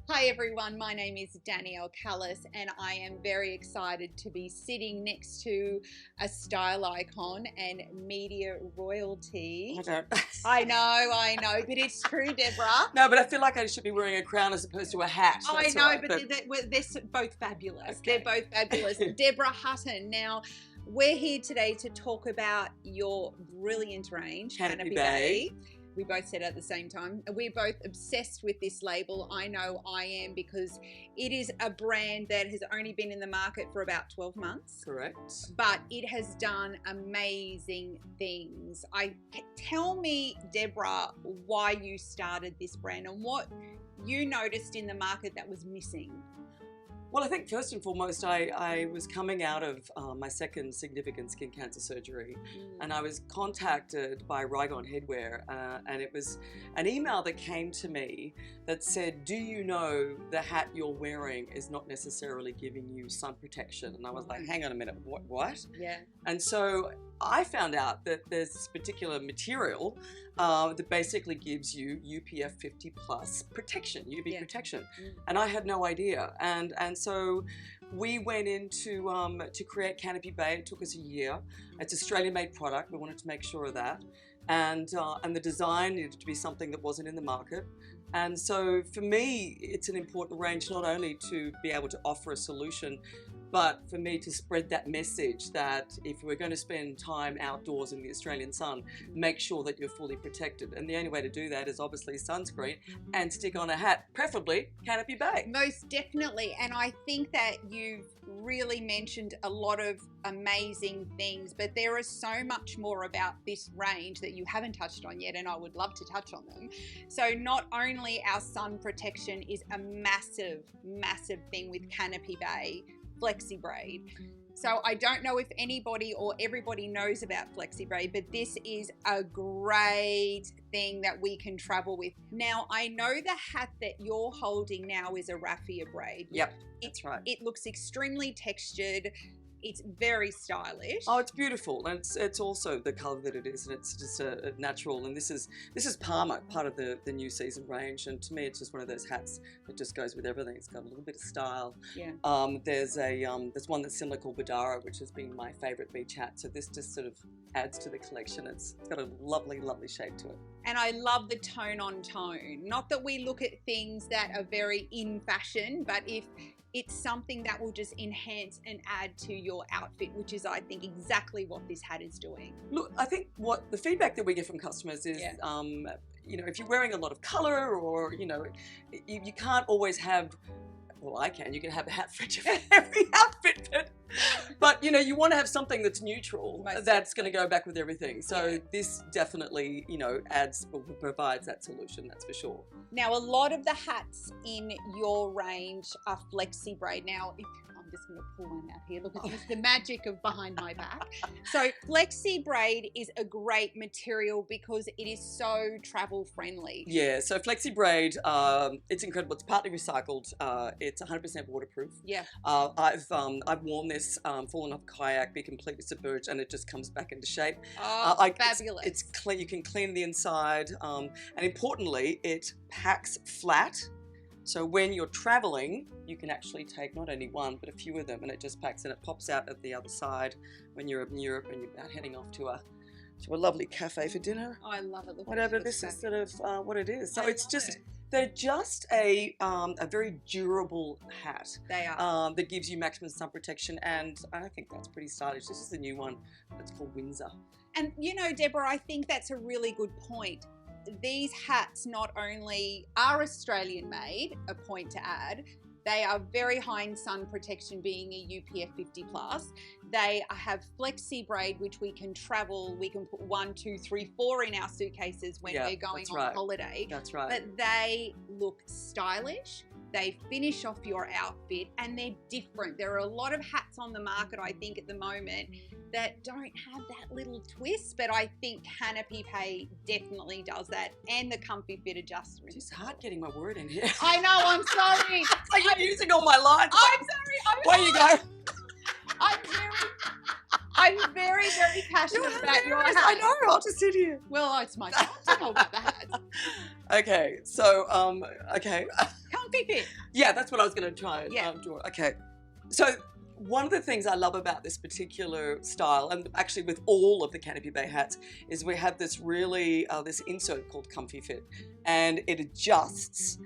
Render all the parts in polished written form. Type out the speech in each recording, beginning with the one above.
Hi everyone, my name is Danielle Kallis and I am very excited to be sitting next to a style icon and media royalty. I know, but it's true, Deborah. No, but I feel like I should be wearing a crown as opposed to a hat. I know, but they're both fabulous. Okay. They're both fabulous. Deborah Hutton. Now, we're here today to talk about your brilliant range, Canopy Bay. We both said it at the same time. We're both obsessed with this label. I know I am, because it is a brand that has only been in the market for about 12 months. Correct. But it has done amazing things. Tell me, Deborah, why you started this brand and what you noticed in the market that was missing. Well, I think first and foremost, I was coming out of my second significant skin cancer surgery, and I was contacted by Rygon Headwear, and it was an email that came to me that said, do you know the hat you're wearing is not necessarily giving you sun protection? And I was like, hang on a minute, what? Yeah. And so I found out that there's this particular material that basically gives you UPF 50 plus protection, UV protection, and I had no idea. And so we went into to create Canopy Bay. It took us a year. It's Australian-made product. We wanted to make sure of that, and the design needed to be something that wasn't in the market. And so for me, it's an important range not only to be able to offer a solution, but for me to spread that message that if we're going to spend time outdoors in the Australian sun, make sure that you're fully protected. And the only way to do that is obviously sunscreen and stick on a hat, preferably Canopy Bay. Most definitely. And I think that you've really mentioned a lot of amazing things, but there is so much more about this range that you haven't touched on yet, and I would love to touch on them. So not only our sun protection is a massive, massive thing with Canopy Bay Flexi Braid. So I don't know if anybody or everybody knows about Flexi Braid, but this is a great thing that we can travel with. Now, I know the hat that you're holding now is a raffia braid. Yep, that's right. It looks extremely textured. It's very stylish. Oh, it's beautiful, and it's also the colour that it is, and it's just a natural. And this is Palmer, part of the new season range, and to me, it's just one of those hats that just goes with everything. It's got a little bit of style. Yeah. There's one that's similar called Badara, which has been my favourite beach hat. So this just sort of adds to the collection. It's got a lovely, lovely shape to it. And I love the tone on tone. Not that we look at things that are very in fashion, but if it's something that will just enhance and add to your outfit, which is, I think, exactly what this hat is doing. Look, I think what the feedback that we get from customers is, you know, if you're wearing a lot of colour, or, you know, you can't always have, well, I can, you can have a hat for every outfit, but you know, you want to have something that's neutral, that's going to go back with everything. So this definitely, you know, adds or provides that solution, that's for sure. Now, a lot of the hats in your range are Flexi Braid. Now, I'm just going to pull one out here. Look at this, the magic of behind my back. So Flexi Braid is a great material because it is so travel friendly. Yeah, so Flexi Braid, it's incredible. It's partly recycled. It's 100% waterproof. Yeah. I've worn this, fallen off a kayak, be completely submerged, and it just comes back into shape. Oh, fabulous. It's clean. You can clean the inside, and importantly, it packs flat. So when you're traveling, you can actually take not only one, but a few of them, and it just packs, and it pops out at the other side when you're in Europe and you're about heading off to a lovely cafe for dinner. I love it. Whatever, this is sort of what it is. So it's just, they're just a very durable hat. They are. That gives you maximum sun protection, and I think that's pretty stylish. This is the new one. It's called Windsor. And you know, Deborah, I think that's a really good point. These hats not only are Australian made, a point to add, they are very high in sun protection, being a UPF 50 plus. They have Flexi Braid, which we can travel, we can put 1, 2, 3, 4 in our suitcases when we're going on holiday. That's right. But they look stylish. They finish off your outfit, and they're different. There are a lot of hats on the market, I think, at the moment that don't have that little twist, but I think Canopy Bay definitely does that, and the comfy fit adjustment. It's hard getting my word in here. I know, I'm sorry. It's like you're using all my lines. I'm sorry. Where you go? I'm very, very passionate about your hat. I know, I'll just sit here. Well, it's my job to know about the hats. Okay, so, okay. Come comfy fit. Yeah, that's what I was going to try and draw. Okay. So one of the things I love about this particular style, and actually with all of the Canopy Bay hats, is we have this really, this insert called Comfy Fit, and it adjusts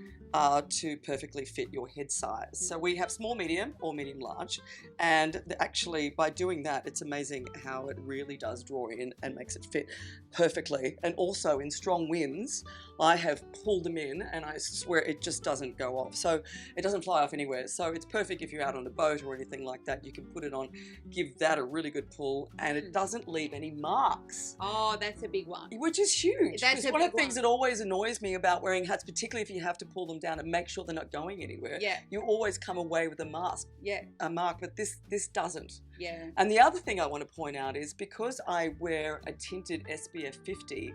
to perfectly fit your head size. So we have small, medium, or medium, large, and actually by doing that, it's amazing how it really does draw in and makes it fit perfectly. And also in strong winds, I have pulled them in and I swear it just doesn't go off. So it doesn't fly off anywhere. So it's perfect if you're out on a boat or anything like that. You can put it on, give that a really good pull, and it doesn't leave any marks. Oh, that's a big one. Which is huge. That's one of the things that always annoys me about wearing hats, particularly if you have to pull them down and make sure they're not going anywhere. Yeah. You always come away with a mark. Yeah. A mark, but this doesn't. Yeah. And the other thing I want to point out is because I wear a tinted SPF 50,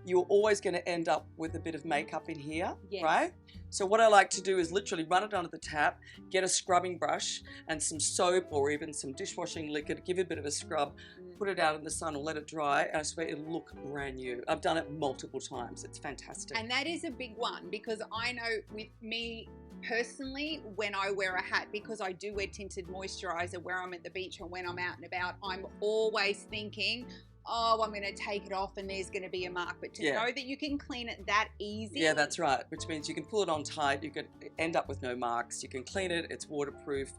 you're always going to end up with a bit of makeup in here, right? So what I like to do is literally run it under the tap, get a scrubbing brush and some soap or even some dishwashing liquid, give it a bit of a scrub, put it out in the sun or let it dry, and I swear it'll look brand new. I've done it multiple times. It's fantastic. And that is a big one because I know with me personally, when I wear a hat, because I do wear tinted moisturizer where I'm at the beach or when I'm out and about, I'm always thinking, oh, I'm going to take it off and there's going to be a mark. But to know that you can clean it that easy. Yeah, that's right. Which means you can pull it on tight. You can end up with no marks. You can clean it. It's waterproof.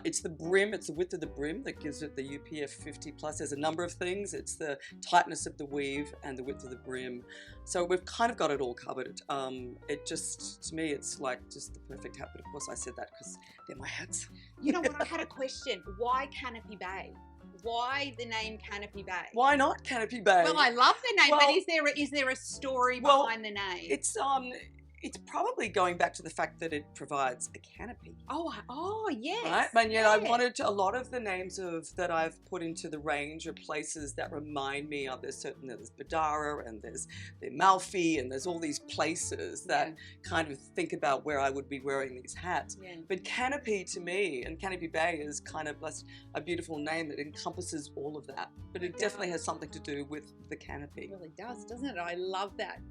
It's the brim. It's the width of the brim that gives it the UPF 50 plus. There's a number of things. It's the tightness of the weave and the width of the brim. So we've kind of got it all covered. It just, to me, it's like just the perfect hat. But of course I said that because they're my hats. You know what? I had a question. Why Canopy Bay? Why the name Canopy Bay? Why not Canopy Bay? Well, I love the name, but is there a story behind the name? It's probably going back to the fact that it provides a canopy. Oh, yes. Right? But yet I wanted to, a lot of the names that I've put into the range are places that remind me of, there's Badara and there's the Amalfi and there's all these places that kind of think about where I would be wearing these hats. Yeah. But Canopy to me, and Canopy Bay is kind of a beautiful name that encompasses all of that. But it definitely has something to do with the canopy. It really does, doesn't it? I love that.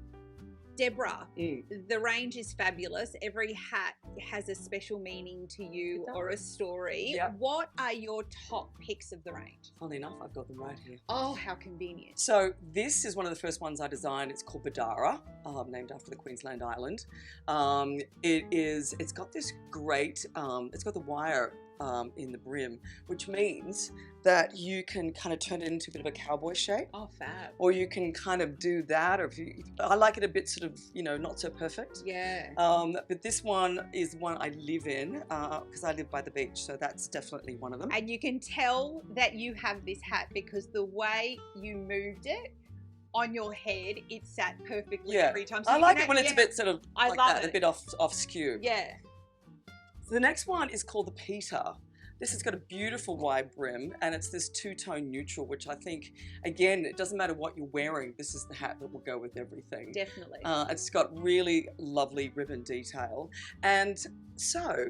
Deborah, the range is fabulous. Every hat has a special meaning to you or a story. Yep. What are your top picks of the range? Funnily enough, I've got them right here. Oh, how convenient. So this is one of the first ones I designed. It's called Badara, named after the Queensland island. It's got this great, it's got the wire in the brim, which means that you can kind of turn it into a bit of a cowboy shape. Oh, fab. Or you can kind of do that, or I like it a bit sort of, not so perfect. Yeah. But this one is one I live in because I live by the beach, so that's definitely one of them. And you can tell that you have this hat because the way you moved it on your head, it sat perfectly every time. So I like it when it's a bit sort of like that, a bit off skew. Yeah. The next one is called the Peter. This has got a beautiful wide brim and it's this two-tone neutral, which I think, again, it doesn't matter what you're wearing, this is the hat that will go with everything. Definitely. It's got really lovely ribbon detail. And so,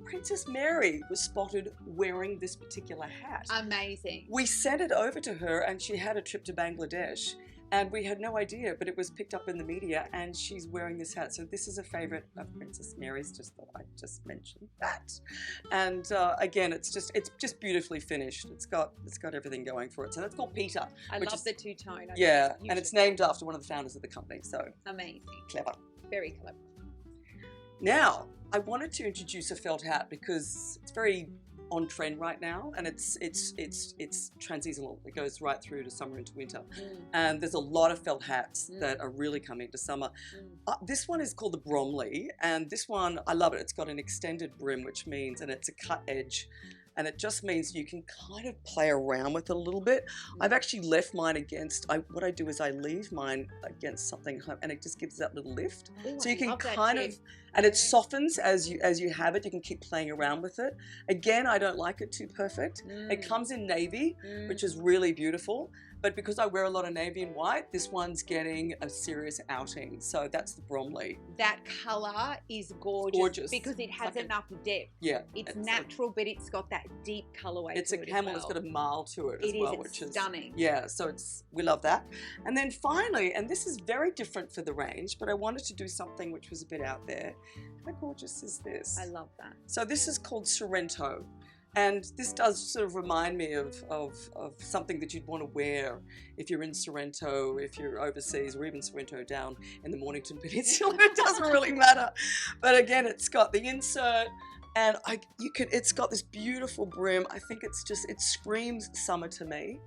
Princess Mary was spotted wearing this particular hat. Amazing. We sent it over to her and she had a trip to Bangladesh. And we had no idea, but it was picked up in the media and she's wearing this hat. So this is a favorite of Princess Mary's, just thought I'd just mention that. And again, it's just beautifully finished. It's got everything going for it. So that's called Peter. I love the two-tone. Yeah, and it's named after one of the founders of the company. So amazing. Clever. Very clever. Now, I wanted to introduce a felt hat because it's very on trend right now, and it's transeasonal. It goes right through to summer into winter, and there's a lot of felt hats that are really coming to summer. This one is called the Bromley, and this one I love it. It's got an extended brim, which means, and it's a cut edge. And it just means you can kind of play around with it a little bit. I've actually left mine against, what I do is I leave mine against something and it just gives that little lift. Ooh, so you can kind of, and it softens as you have it. You can keep playing around with it. Again, I don't like it too perfect. It comes in navy, which is really beautiful. But because I wear a lot of navy and white, this one's getting a serious outing. So that's the Bromley. That colour is gorgeous because it has enough depth. Yeah. It's natural, but it's got that deep colourway. It's a camel. It's got a marl to it as well, which is stunning. Yeah, so we love that. And then finally, and this is very different for the range, but I wanted to do something which was a bit out there. How gorgeous is this? I love that. So this is called Sorrento. And this does sort of remind me of something that you'd want to wear if you're in Sorrento, if you're overseas, or even Sorrento down in the Mornington Peninsula. It doesn't really matter. But again, it's got the insert, and it's got this beautiful brim. I think it screams summer to me.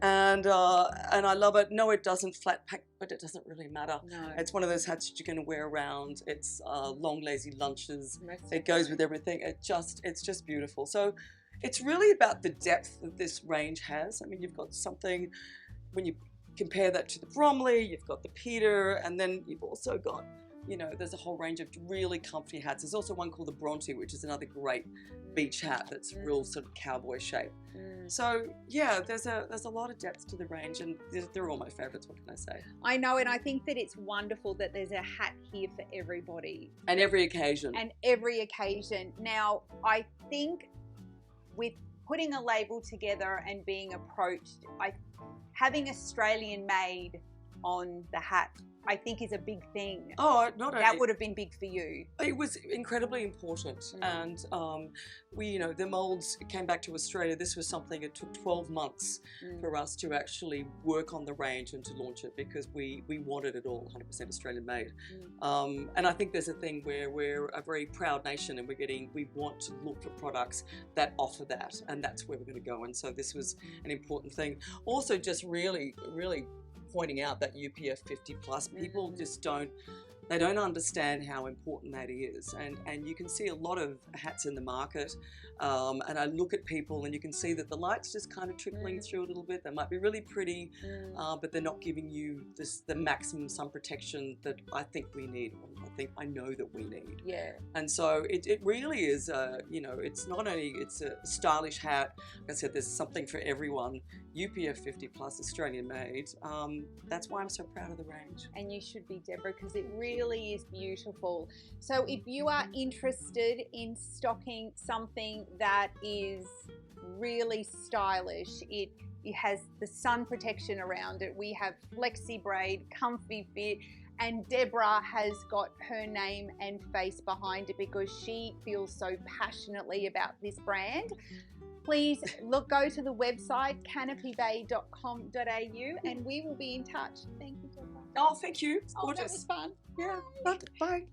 And I love it. No, it doesn't flat pack, but it doesn't really matter. No. It's one of those hats that you're going to wear around. It's long, lazy lunches. It goes with everything. It's just beautiful. So it's really about the depth that this range has. I mean, you've got something, when you compare that to the Bromley, you've got the Peter, and then you've also got, you know, there's a whole range of really comfy hats. There's also one called the Bronte, which is another great beach hat that's real sort of cowboy shape. So yeah, there's a lot of depth to the range, and they're all my favorites. What can I say? I know, and I think that it's wonderful that there's a hat here for everybody. And every occasion. Now, I think with putting a label together and being approached, having Australian made on the hat, I think is a big thing. Oh, not only that would have been big for you. It was incredibly important, and the molds came back to Australia. This was something it took 12 months for us to actually work on the range and to launch it, because we wanted it all 100% Australian made. And I think there's a thing where we're a very proud nation, and we want to look for products that offer that, and that's where we're going to go. And so this was an important thing. Also, just really, really pointing out that UPF 50 plus, people just don't understand how important that is, and you can see a lot of hats in the market, and I look at people and you can see that the light's just kind of trickling through a little bit. They might be really pretty, but they're not giving you the maximum sun protection that I think we need, or I know that we need. Yeah. And so it really is, it's not only, it's a stylish hat. Like I said, there's something for everyone. UPF 50 plus, Australian made. That's why I'm so proud of the range. And you should be, Deborah, because it really is beautiful. So if you are interested in stocking something that is really stylish, it has the sun protection around it. We have flexi braid, comfy fit, and Deborah has got her name and face behind it because she feels so passionately about this brand. Please go to the website canopybay.com.au, and we will be in touch. Thank you, Deborah. Oh, thank you. Oh, that was fun. Yeah, bye.